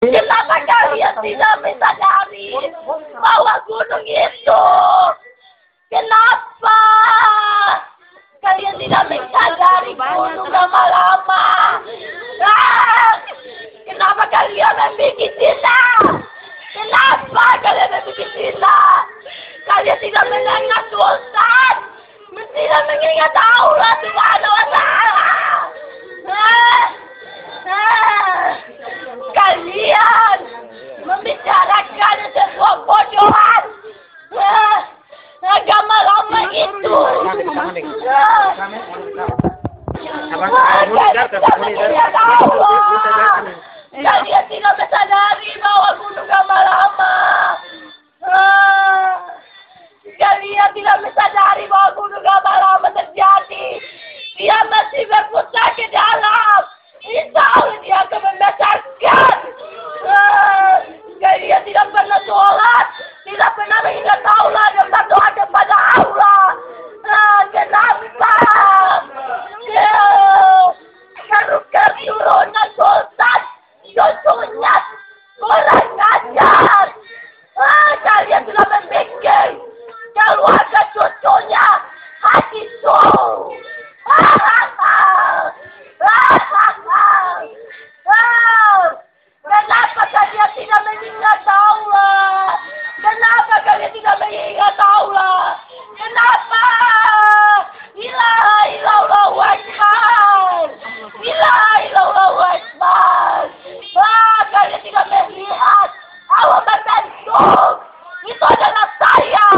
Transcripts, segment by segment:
Kenapa kalian tidak menyadari bahwa gunung itu? Kenapa kalian tidak menyadari gunung lama-lama? Kenapa kalian membuat zina? Kenapa kalian membuat zina? Kalian tidak mengingat Tuhan, tidak mengingat Allah Subhanahu wa Ta'ala. Kalian membicarakan sebuah bodohan. Agama lama itu. Kalian tidak menyadari bahwa gunung agama lama. Kalian tidak menyadari bahwa gunung agama lama terjadi. Dia masih berputar ke dalam. Insya Allah dia akan membesarkan. Kalian tidak pernah sholat, tidak pernah mengingat Allah dan berdoa kepada Allah. Kenapa? Karena keturunan sultan, contohnya kurang ajar. Kalian sudah berpikir kalau ada contohnya hati soul. Kenapa kalian tidak mengingat Allah? Kenapa kalian tidak mengingat Allah? Kenapa? Ilaha illallah akbar. Ilaha illallah akbar. Kalian tidak melihat Allah berbentuk. Itu adalah saya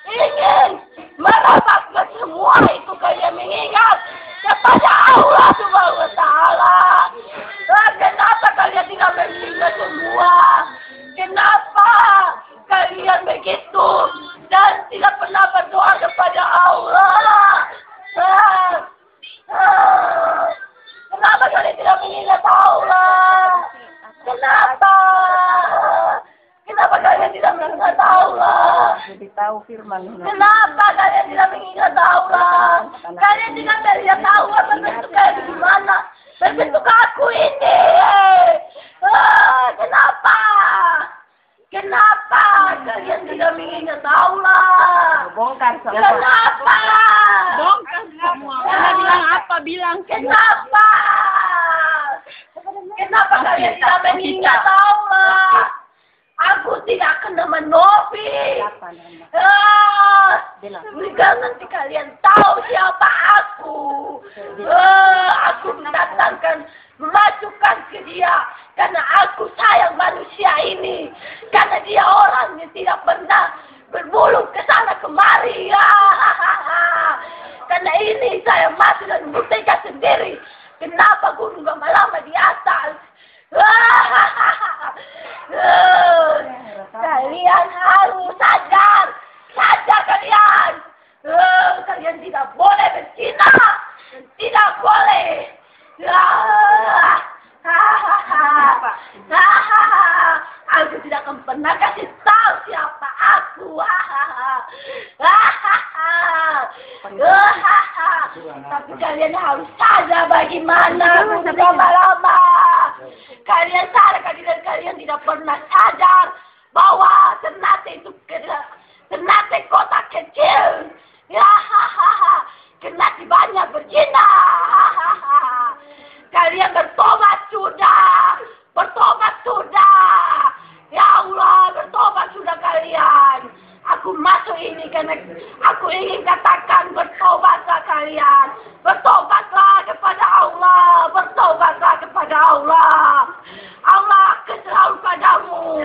ingin merapatkan semua itu kalian mengingat kepada Allah Subhanahu wa Ta'ala. Kenapa kalian tidak mengingat semua? Kenapa kalian begitu dan tidak pernah berdoa kepada Allah? Kenapa kalian tidak mengingat Allah? Kenapa? Kenapa kalian tidak mengingat Allah? Lebih tahu firman. Kenapa kalian tidak mengingat Allah? Kalian tidak melihat Allah berbentuk kayak gimana? Berbentuk aku ini. Kenapa? Kenapa kalian tidak mengingat Allah? Bongkar semua. Kenapa? Bongkar semua. Karena bilang apa? Bilang Kenapa? Kenapa kalian tidak mengingat Allah? Aku tidak akan nama Novi. Jika nanti kalian tahu siapa aku. Aku mendatangkan, memasukkan ke dia. Karena aku sayang manusia ini. Karena dia orang yang tidak pernah berbulu ke sana kemari. Karena ini saya masuk dan membuktikan sendiri. Kenapa gunung lama-lama di atas. Kalian harus sadar. Sadar kalian. Kalian tidak boleh berzina. Tidak boleh. Aku tidak akan pernah kasih tahu siapa aku. Tapi kalian harus sadar bagaimana lama-lama. Kalian sadar kalian tidak pernah sadar bahwa Ternate itu Ternate kota kecil. Ternate banyak berzina. Kalian bertobat sudah. Bertobat sudah. Ya Allah, bertobat sudah kalian. Aku masuk ini karena aku ingin katakan bertobatlah kalian. Bertobatlah kepada Allah. Bertobatlah kepada Allah. Allah akan selalu padamu.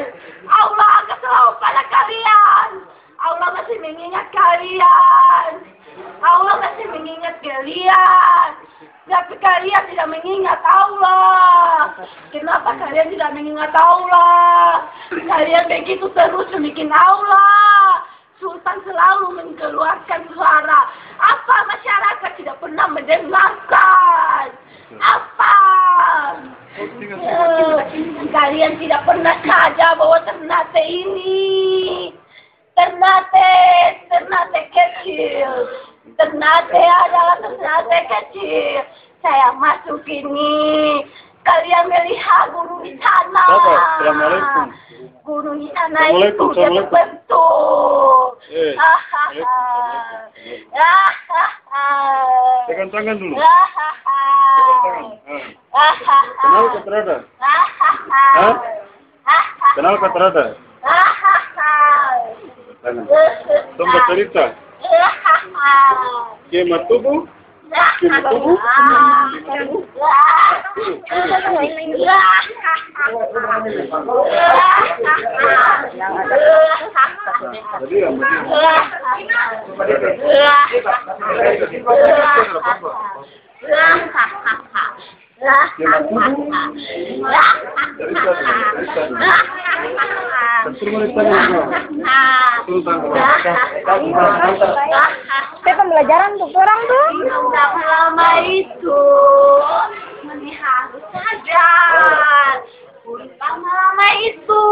Allah akan selalu pada kalian. Allah masih mengingat kalian. Allah masih mengingat kalian. Tapi kalian tidak mengingat Allah. Kenapa kalian tidak mengingat Allah? Kalian begitu terus membuat Allah. Sultan selalu mengeluarkan suara. Apa masyarakat tidak pernah mendengarkan? Apa? Kalian tidak pernah sadar bahwa Ternate ini. Ternate kecil. Ternate adalah Ternate kecil. Saya masuk ini. kalian melihat gunung di sana. Assalamualaikum. Gunung di sana itu dia terbentuk. Tekan tangan dulu. Kenal Katrada? Kenal Katrada? Tangan. Tunggu cerita. Kiamat tubuh? Kiamat tubuh? Saya pembelajaran untuk orang tuh. Lama itu melihat saja. Lama itu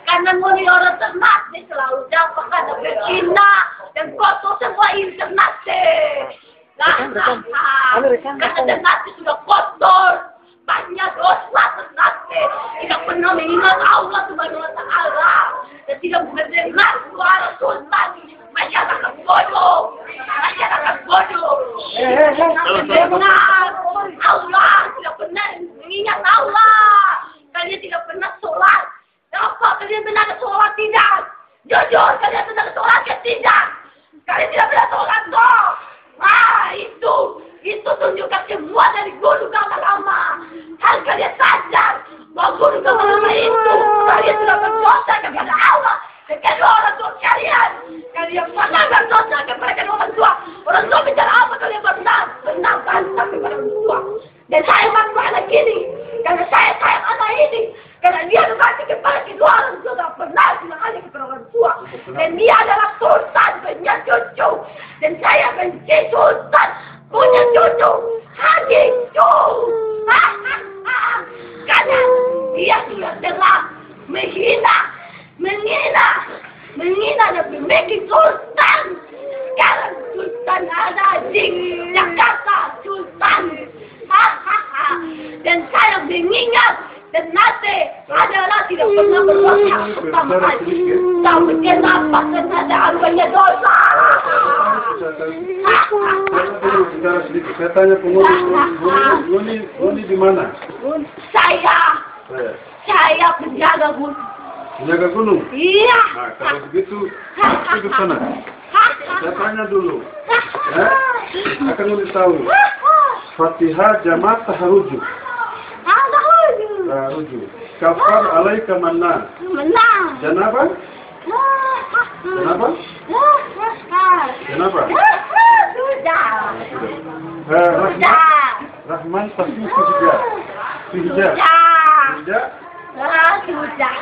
karena muli orang ternate selalu dapat kata bercina dan foto semua internet. Karena ternate sudah kotor, banyak dosa ternate, tidak pernah mengingat Allah Subhanahu Wa Taala dan tidak mendengar suara sultan. Masyarakat bodoh, masyarakat bodoh. Mendengar Allah, tidak pernah mengingat Allah. Kalian tidak pernah sholat. Apa kalian benar sholat tidak? Jujur, kalian benar sholat tidak? Kalian tidak pernah sholat toh? Itu tunjukkan semua dari guru lama. Hal kalian sadar bahwa guru lama itu kalian sudah berdosa kepada Allah. Dan kedua orang tua kalian pernah berdosa kepada orang tua. Orang tua bicara apa kalian pernah bantah kepada orang tua. Dan saya bangga anak ini, karena saya sayang anak ini, karena dia berbakti kepada kedua orang tua, tak pernah bilang anak kepada orang tua. Dan dia adalah sultan punya cucu, dan saya benci sultan punya cucu, hanya itu. Karena dia sudah telah menghina dan memiliki sultan. Sekarang sultan ada di Jakarta, sultan. Dan saya mengingat dan nanti adalah tidak pernah berdosa pertama kali. Tapi kenapa ternyata arwahnya dosa? Bicara sedikit. Saya tanya pengurus, Guni di mana? Saya penjaga gunung. Penjaga gunung? Iya. Nah, kalau begitu, duduk sana. Saya tanya dulu. Akan lebih tahu. Fatihah jamaah taharuju. Taharuju. Kafar alaika mannan. Janabah? Janabah? Janabah? Sudah. Rahman pasti hijab. Hijab. Hijab?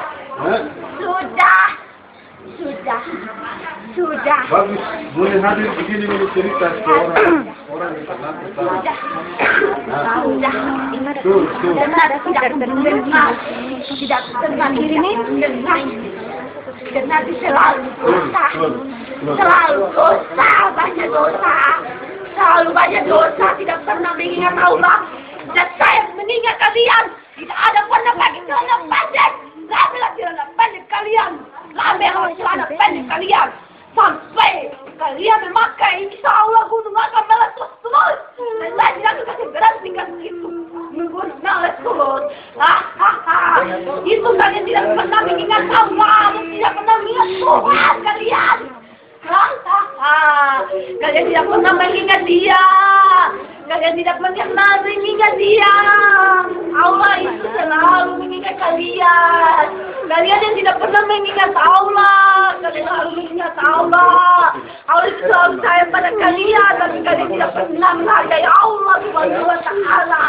Sudah. Bagus. Boleh hadir begini ini cerita orang yang pernah Tidak tentang diri ini. Dan nanti selalu banyak dosa, tidak pernah mengingat Allah. Dan saya mengingat kalian, tidak ada pernah pakai celana pendek. Ambillah celana pendek kalian, ambillah celana pendek kalian, sampai kalian memakai, insya Allah gunung akan meletus terus. Dan saya tidak akan kasih berhenti kan itu, gunung meletus. Itu kalian tidak pernah mengingat Allah, tidak pernah mengingat Tuhan kalian. Kalian tidak pernah mengingat Dia. Kalian tidak pernah mengingat Dia. Allah itu selalu mengingat kalian. Kalian yang tidak pernah mengingat Allah, kalian selalu mengingat Allah. Allah itu selalu sayang pada kalian, tapi kalian tidak pernah menghargai Allah Subhanahu Wa Taala.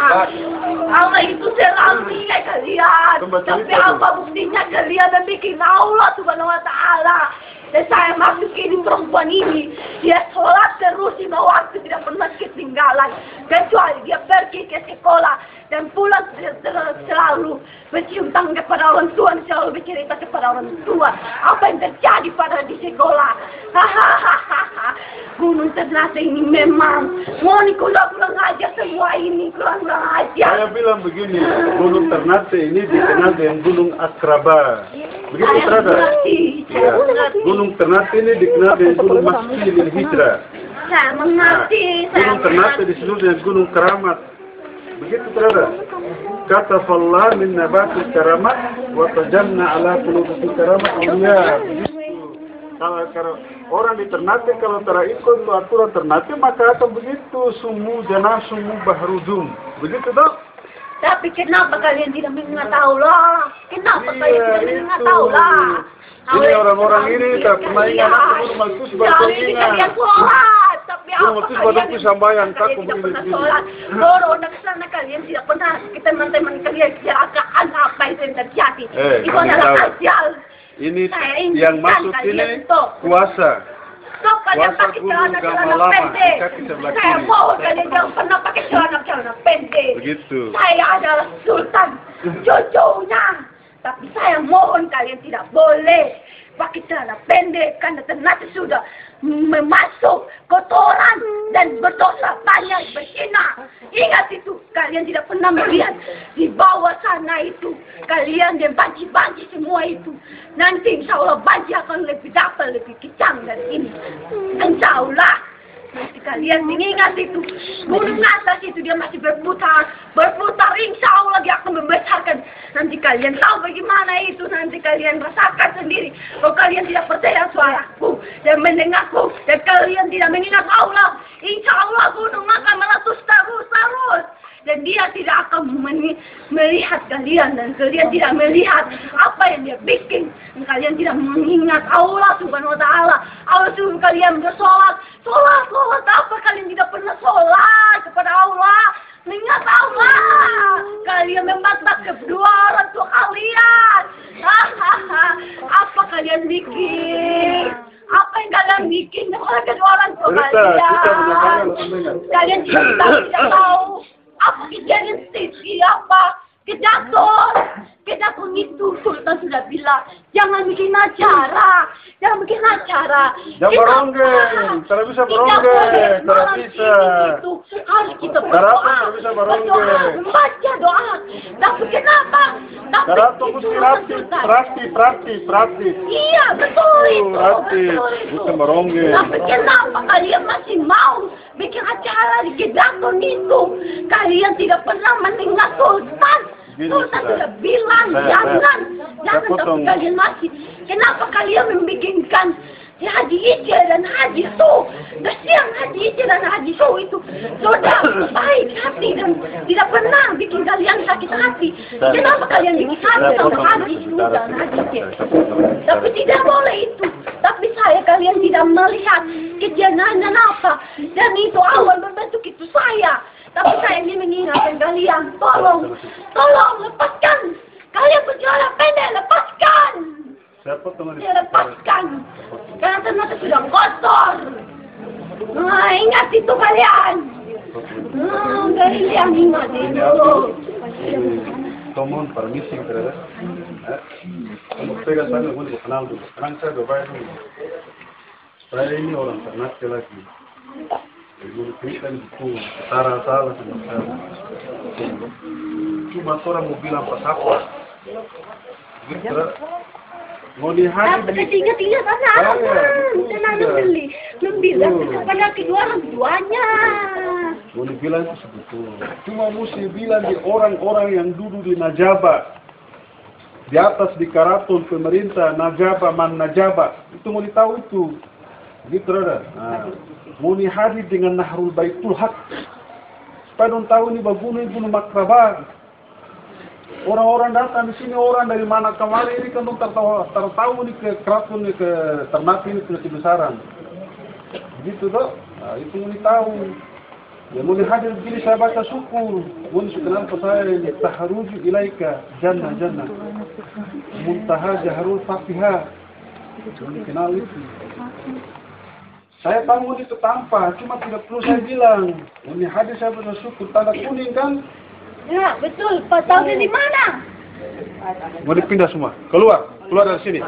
Allah itu selalu mengingat kalian. Tapi apa buktinya kalian membikin Allah Subhanahu Wa Taala? Dan saya masuk ini perempuan ini, dia sholat terus 5 waktu, tidak pernah ketinggalan. Kecuali dia pergi ke sekolah dan pulang selalu bercium tangan kepada orang tua, selalu bercerita kepada orang tua apa yang terjadi pada di sekolah. Hahaha. Gunung Ternate ini memang mau kurang aja semua ini, kurang aja. Saya bilang begini, Gunung Ternate ini dikenal dengan Gunung Akraba. Begitu terada? Ya. Gunung Ternate ini dikenal dengan Gunung Masjidil Hijrah. Saya mengerti. Gunung Ternate disebut dengan Gunung Keramat. Begitu terada? Kata Allah min nabatil karamat wa tajamna ala qulubi karamat awliya. Kalau orang di Ternate kalau ikut aturan Ternate maka akan begitu sumu jana sumu bahrudum. Begitu dong? Tapi kenapa kalian tidak mengetahui lah? Kenapa kalian tidak mengetahui lah? Ini orang-orang ini tak pernah ingat aku malkus berkoordinat. Kalian sholat, tapi apa kalian tidak pernah sholat? Loro, nak sana kalian tidak pernah, kita teman-teman kalian kecelakaan apa itu yang terjadi. Itu adalah ajal. Ini yang masuk ini kuasa. Stop kalian pakai celana pendek. Saya mau kalian jangan pernah pakai celana pendek. Begitu. Saya adalah sultan, cucunya. Tapi saya mohon kalian tidak boleh pakai celana pendek karena Ternate sudah memasuk kotoran dan berdosa banyak berzina. Ingat itu, kalian tidak pernah melihat di bawah sana itu, kalian dan banci-banci semua itu. Nanti insya Allah banci akan lebih dapat, lebih kejam dari ini. Insya Allah. Nanti kalian mengingat itu, gunung atas itu dia masih berputar, insya Allah dia akan membesarkan. Nanti kalian tahu bagaimana itu, nanti kalian rasakan sendiri. Kalau kalian tidak percaya suaraku dan mendengarku, dan kalian tidak mengingat Allah, insya Allah gunung akan meletus terus. Dan dia tidak akan melihat kalian, dan kalian tidak melihat apa yang dia bikin. Dan kalian tidak mengingat Allah Subhanahu wa Ta'ala. Allah suruh kalian bersolat. Sholat apa? Kalian tidak pernah sholat kepada Allah. Mengingat Allah. Kalian membantah kedua orang tua kalian. Apa kalian bikin? Apa yang kalian bikin dengan kedua orang tua kalian? Kalian tidak tahu. Apa kejadian Siti apa? Kedaton itu Sultan sudah bilang jangan bikin acara. Jangan beronggeng, tidak bisa beronggeng, tidak bisa. Itu harus kita berdoa. Membaca doa. Tapi kenapa? Praktis. Iya betul itu. Bukan beronggeng. Tapi kenapa kalian masih mau bikin acara di Kedaton itu? Kalian tidak pernah mendengar Sultan. Sultan sudah bilang jangan. Tapi kalian masih. Kenapa kalian membikinkan Haji Ije dan Haji Su? Kasihan Haji Ije dan Haji Su itu sudah baik hati dan tidak pernah bikin kalian sakit hati. Kenapa kalian bikin hati sama Haji Su dan Haji Ije? Tapi tidak boleh itu. Tapi kalian tidak melihat kejadian apa. Dan itu awal membentuk itu saya. Tapi saya ingin mengingatkan kalian, tolong lepaskan. Kalian berjalan pendek, lepaskan. Siapa teman? Lepaskan. Karena Ternate sudah kotor. Ingat itu kalian. Kalian ingat itu. Tomon permisi terhadap. Kamu pegang sana, boleh kenal dulu. Sekarang saya berbayar dulu. Saya ini orang Ternate lagi. Kita itu salah sama saya. Cuma orang mau bilang pas apa? Gitu. Mau lihat ingat anak tenaga beli belum bilang pada keduanya. Mau dibilang itu sebetulnya. Cuma mesti bilang di orang-orang yang duduk di Najaba, di atas di karaton pemerintah Najaba man Najaba itu mau ditahu itu. Gitu ada. Mau hadir dengan Nahrul Baitul Haq. Supaya dong tahu ini Gunung Akraba. Orang-orang datang di sini, orang dari mana kemari ini kan dong tertahu ini ke keraton ini ke Ternate ini ke kebesaran. Begitu toh. Itu mau tahu. Ya mau hadir begini saya baca syukur. Mau kenapa saya ini taharuju ilaika jannah. Muntaha jaharul fatihah. Kenal itu. Saya tahu itu tanpa, cuma tidak perlu saya bilang. Ini hadis saya bersyukur, tanda kuning kan? Ya, betul. Pak tahu di mana? Mau dipindah semua. Keluar dari sini.